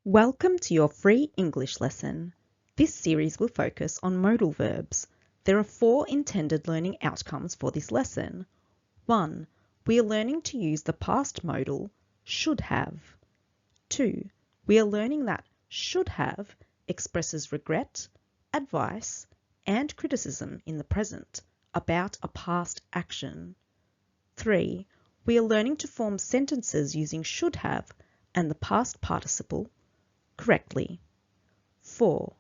Welcome to your free English lesson. This series will focus on modal verbs. There are 4 intended learning outcomes for this lesson. 1. We are learning to use the past modal should have. 2. We are learning that should have expresses regret, advice, and criticism in the present about a past action. 3. We are learning to form sentences using should have and the past participle correctly. 4.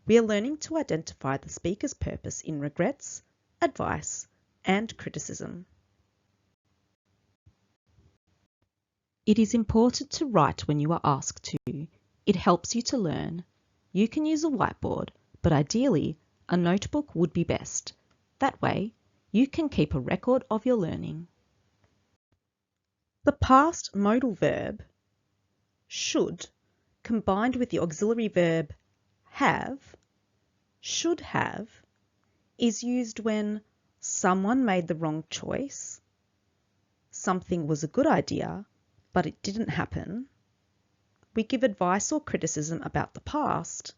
We are learning to identify the speaker's purpose in regrets, advice, and criticism. It is important to write when you are asked to. It helps you to learn. You can use a whiteboard, but ideally, a notebook would be best. That way, you can keep a record of your learning. The past modal verb, should, combined with the auxiliary verb have, should have, is used when someone made the wrong choice, something was a good idea, but it didn't happen, we give advice or criticism about the past,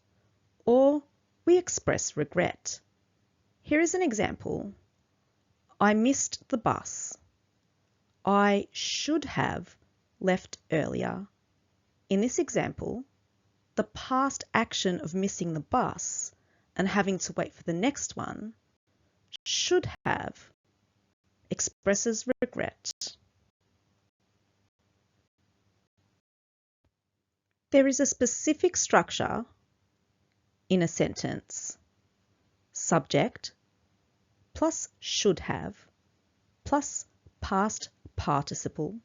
or we express regret. Here is an example. I missed the bus. I should have left earlier. In this example, the past action of missing the bus and having to wait for the next one, should have, expresses regret. There is a specific structure in a sentence. Subject plus should have plus past participle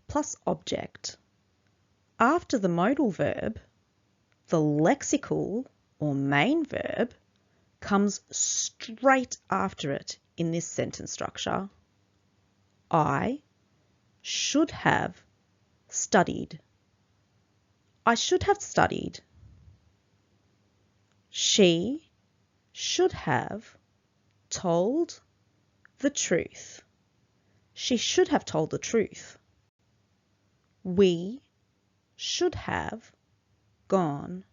plus object. After the modal verb, the lexical or main verb comes straight after it in this sentence structure. I should have studied. I should have studied. She should have told the truth. She should have told the truth. We should have gone.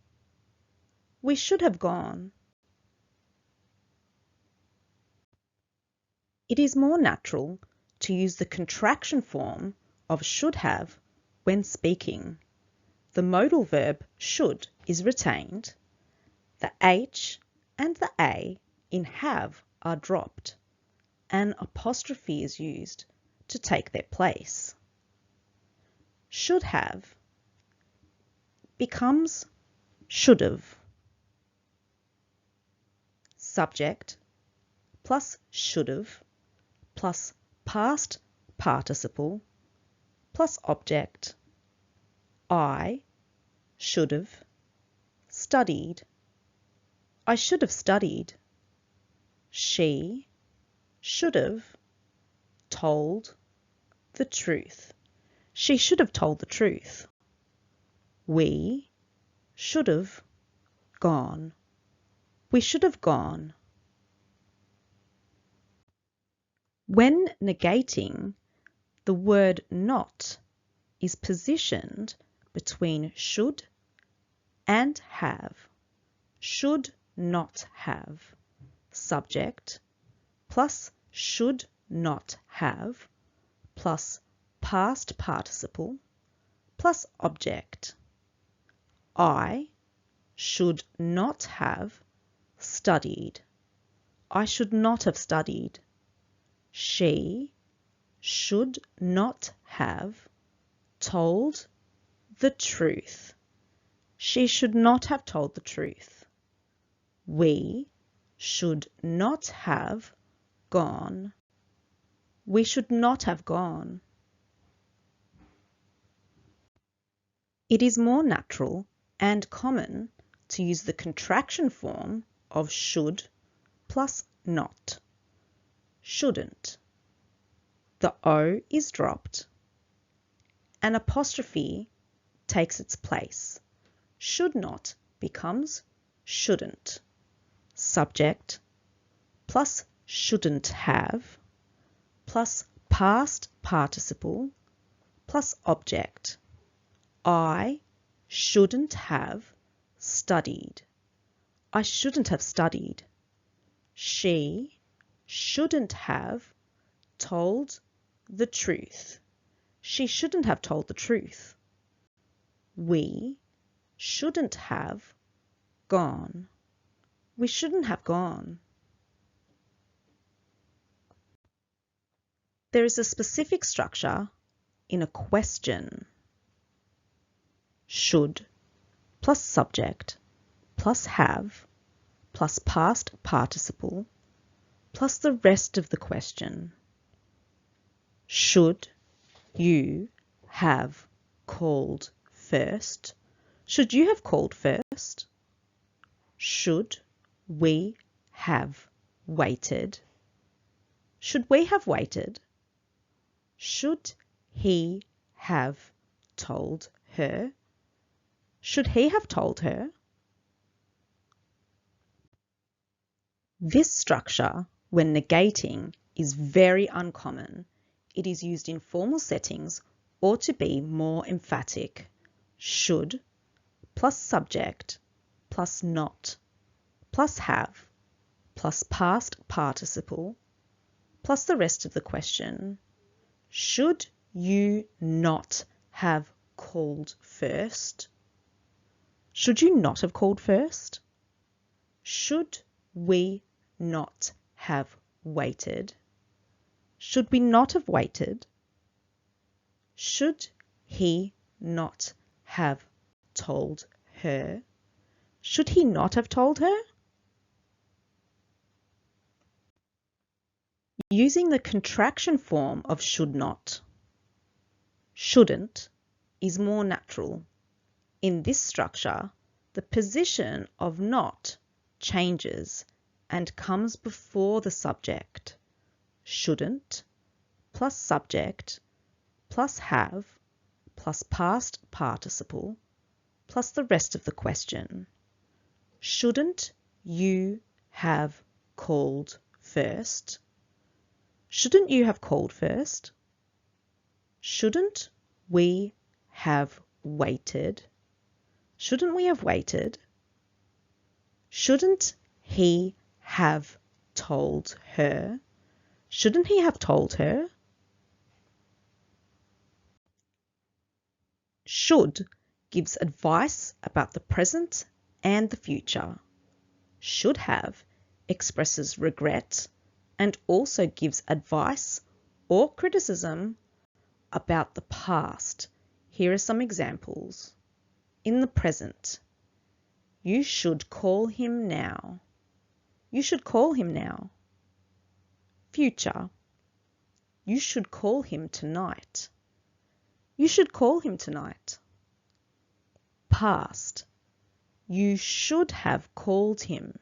We should have gone. It is more natural to use the contraction form of should have when speaking. The modal verb should is retained. The H and the A in have are dropped. An apostrophe is used to take their place. Should have becomes should have. Subject plus should have plus past participle plus object. I should have studied. I should have studied. She should have told the truth. She should have told the truth. We should have gone. We should have gone. When negating, the word not is positioned between should and have. Should not have. Subject plus should not have plus past participle plus object. I should not have studied. I should not have studied. She should not have told the truth. She should not have told the truth. We should not have gone. We should not have gone. It is more natural and common to use the contraction form of should plus not. Shouldn't. The O is dropped. An apostrophe takes its place. Should not becomes shouldn't. Subject plus shouldn't have plus past participle plus object. I shouldn't have studied. I shouldn't have studied. She shouldn't have told the truth. She shouldn't have told the truth. We shouldn't have gone. We shouldn't have gone. There is a specific structure in a question. Should plus subject plus have plus past participle plus the rest of the question. Should you have called first? Should you have called first? Should we have waited? Should we have waited? Should he have told her? Should he have told her? This structure, when negating, is very uncommon. It is used in formal settings or to be more emphatic. Should plus subject plus not plus have plus past participle plus the rest of the question. Should you not have called first? Should you not have called first? Should we not have waited? Should we not have waited? Should he not have told her? Should he not have told her? Using the contraction form of should not, shouldn't is more natural. In this structure, the position of not changes and comes before the subject. Shouldn't plus subject plus have plus past participle plus the rest of the question. Shouldn't you have called first? Shouldn't you have called first? Shouldn't we have waited? Shouldn't we have waited? Shouldn't he have told her? Shouldn't he have told her? Should gives advice about the present and the future. Should have expresses regret and also gives advice or criticism about the past. Here are some examples. In the present, you should call him now. You should call him now. Future, you should call him tonight. You should call him tonight. Past, you should have called him.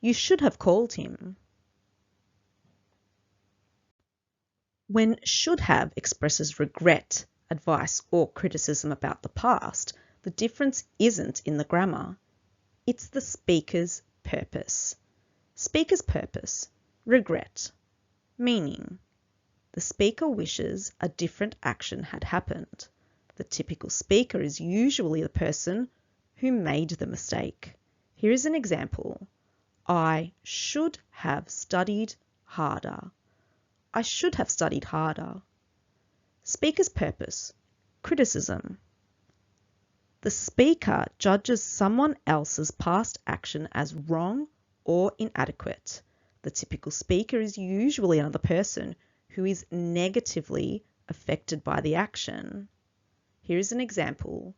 You should have called him. When should have expresses regret, advice, or criticism about the past, the difference isn't in the grammar. It's the speaker's purpose. Speaker's purpose, regret, meaning the speaker wishes a different action had happened. The typical speaker is usually the person who made the mistake. Here is an example. I should have studied harder. I should have studied harder. Speaker's purpose, criticism. The speaker judges someone else's past action as wrong or inadequate. The typical speaker is usually another person who is negatively affected by the action. Here is an example.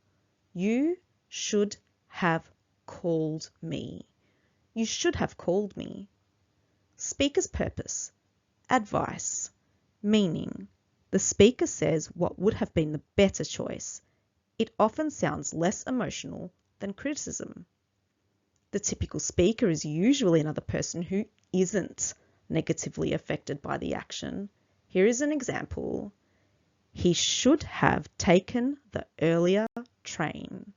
You should have called me. You should have called me. Speaker's purpose, advice, meaning the speaker says what would have been the better choice. It often sounds less emotional than criticism. The typical speaker is usually another person who isn't negatively affected by the action. Here is an example. He should have taken the earlier train.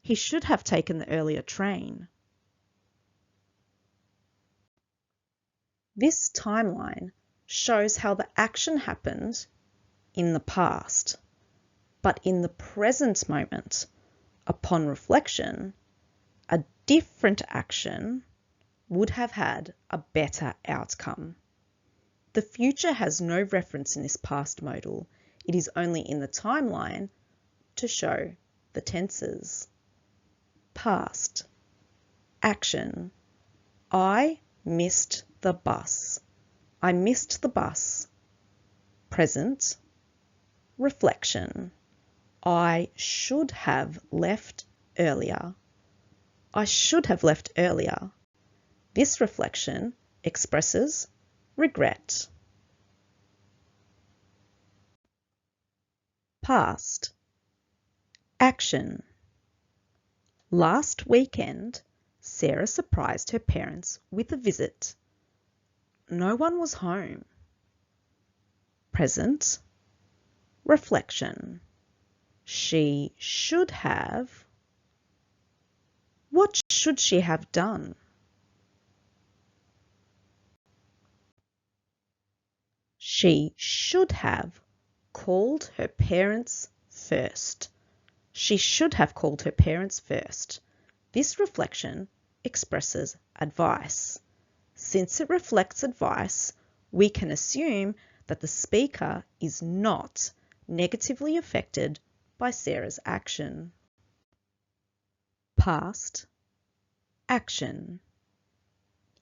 He should have taken the earlier train. This timeline shows how the action happened in the past, but in the present moment, Upon reflection, a different action would have had a better outcome. The future has no reference in this past modal. It is only in the timeline to show the tenses. Past. Action. I missed the bus. I missed the bus. Present. Reflection. I should have left earlier. I should have left earlier. This reflection expresses regret. Past. Action. Last weekend, Sarah surprised her parents with a visit. No one was home. Present. Reflection. She should have. What should she have done? She should have called her parents first. She should have called her parents first. This reflection expresses advice. Since it reflects advice, we can assume that the speaker is not negatively affected by Sarah's action. Past. Action.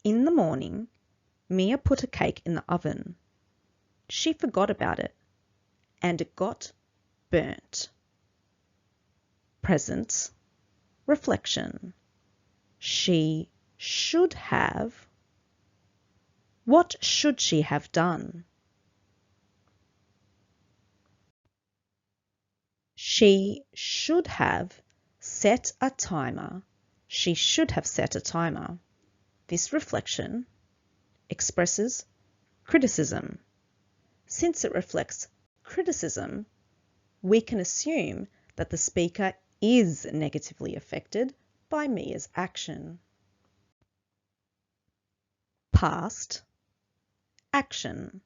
In the morning, Mia put a cake in the oven. She forgot about it, and it got burnt. Present. Reflection. She should have. What should she have done? She should have set a timer. She should have set a timer. This reflection expresses criticism. Since it reflects criticism, we can assume that the speaker is negatively affected by Mia's action. Past. Action.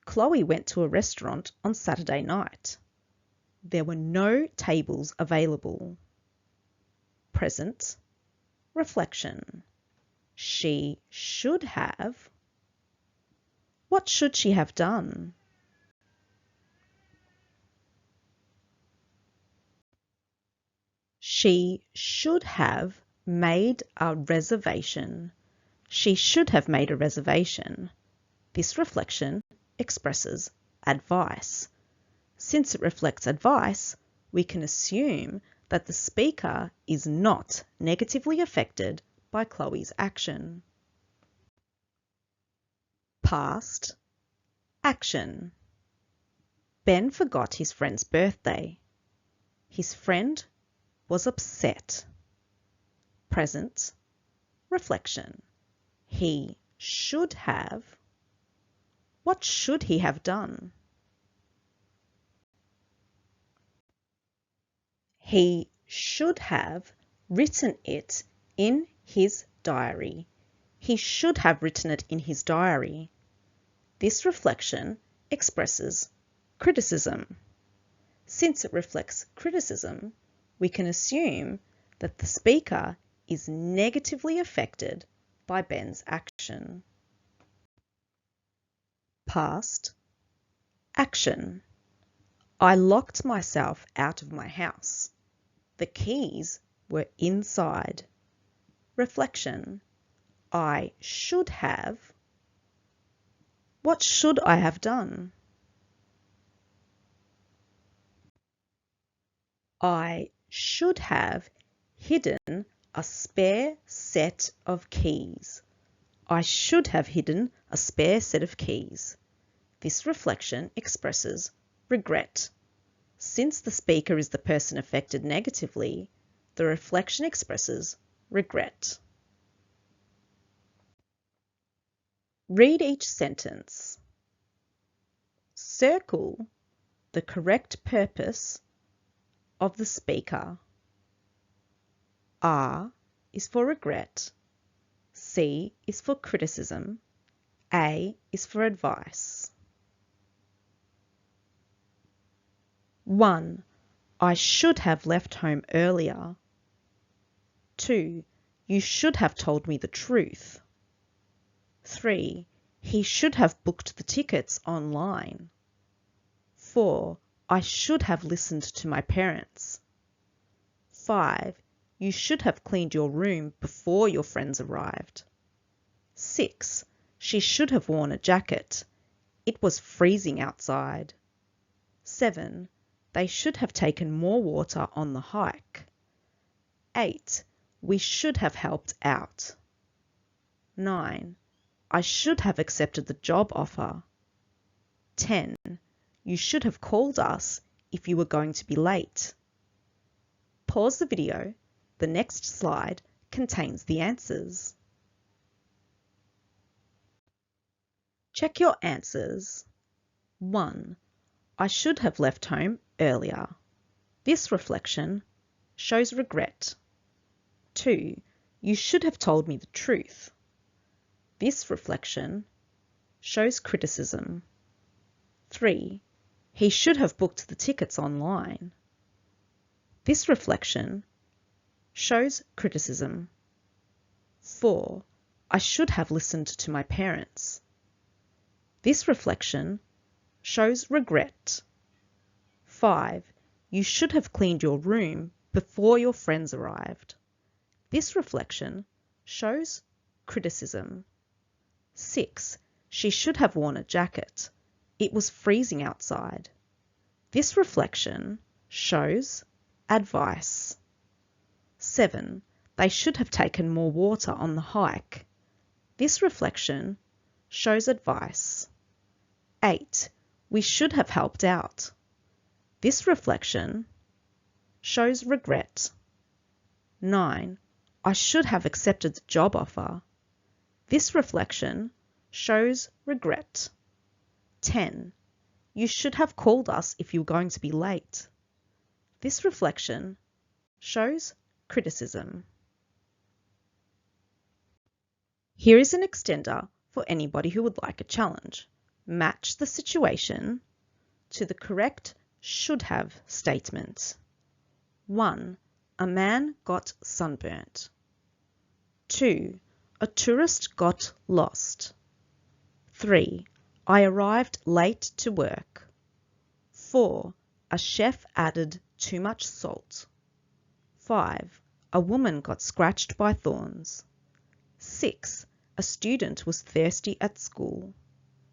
Chloe went to a restaurant on Saturday night. There were no tables available. Present. Reflection. She should have. What should she have done? She should have made a reservation. She should have made a reservation. This reflection expresses advice. Since it reflects advice, we can assume that the speaker is not negatively affected by Chloe's action. Past. Action. Ben forgot his friend's birthday. His friend was upset. Present. Reflection. He should have. What should he have done? He should have written it in his diary. He should have written it in his diary. This reflection expresses criticism. Since it reflects criticism, we can assume that the speaker is negatively affected by Ben's action. Past. Action. I locked myself out of my house. The keys were inside. Reflection. I should have. What should I have done? I should have hidden a spare set of keys. I should have hidden a spare set of keys. This reflection expresses regret. Since the speaker is the person affected negatively, the reflection expresses regret. Read each sentence. Circle the correct purpose of the speaker. R is for regret. C is for criticism. A is for advice. 1. I should have left home earlier. 2. You should have told me the truth. 3. He should have booked the tickets online. 4. I should have listened to my parents. 5. You should have cleaned your room before your friends arrived. 6. She should have worn a jacket. It was freezing outside. 7. They should have taken more water on the hike. 8. We should have helped out. 9. I should have accepted the job offer. 10. You should have called us if you were going to be late. Pause the video. The next slide contains the answers. Check your answers. 1. I should have left home earlier. This reflection shows regret. 2. You should have told me the truth. This reflection shows criticism. 3. He should have booked the tickets online. This reflection shows criticism. 4. I should have listened to my parents. This reflection shows regret. 5. You should have cleaned your room before your friends arrived. This reflection shows criticism. 6. She should have worn a jacket. It was freezing outside. This reflection shows advice. 7. They should have taken more water on the hike. This reflection shows advice. 8. We should have helped out. This reflection shows regret. 9. I should have accepted the job offer. This reflection shows regret. 10. You should have called us if you were going to be late. This reflection shows criticism. Here is an extender for anybody who would like a challenge. Match the situation to the correct should have statement. 1. A man got sunburnt. 2. A tourist got lost. 3. I arrived late to work. 4. A chef added too much salt. 5. A woman got scratched by thorns. 6. A student was thirsty at school.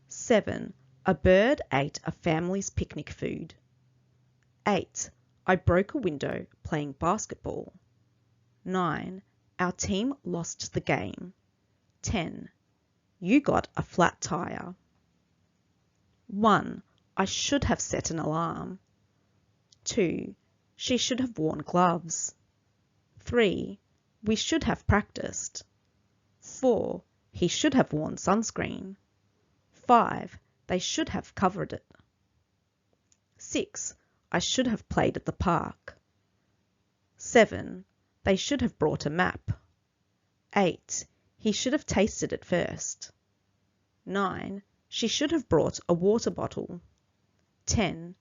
7. A bird ate a family's picnic food. 8. I broke a window playing basketball. 9. Our team lost the game. 10. You got a flat tire. 1. I should have set an alarm. 2. She should have worn gloves. 3. We should have practiced. 4. He should have worn sunscreen. 5. They should have covered it. 6. I should have played at the park. 7. They should have brought a map. 8. He should have tasted it first. 9. She should have brought a water bottle. 10.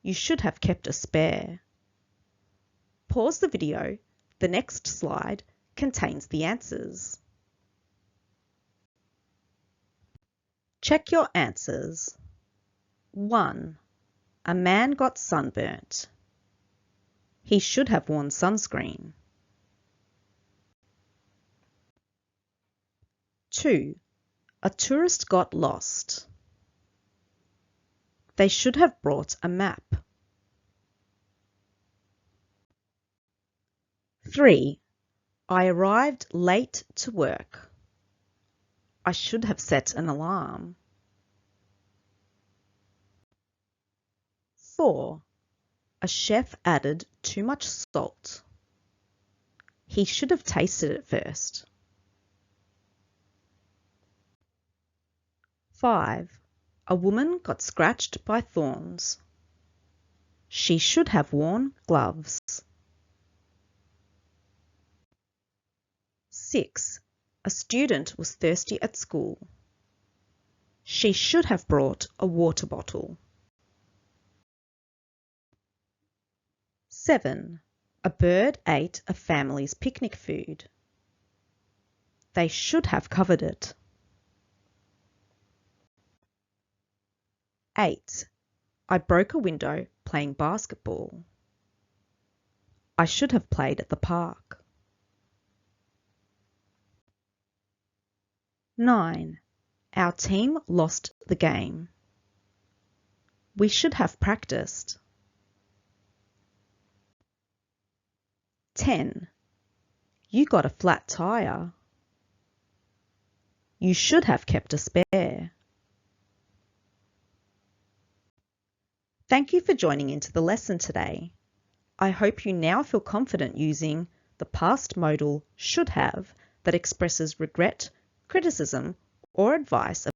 You should have kept a spare. Pause the video. The next slide contains the answers. Check your answers. 1. A man got sunburnt. He should have worn sunscreen. 2. A tourist got lost. They should have brought a map. 3. I arrived late to work. I should have set an alarm. 4. A chef added too much salt. He should have tasted it first. 5. A woman got scratched by thorns. She should have worn gloves. 6. A student was thirsty at school. She should have brought a water bottle. 7. A bird ate a family's picnic food. They should have covered it. 8. I broke a window playing basketball. I should have played at the park. 9. Our team lost the game. We should have practiced. 10. You got a flat tire. You should have kept a spare. Thank you for joining into the lesson today. I hope you now feel confident using the past modal should have that expresses regret, criticism, or advice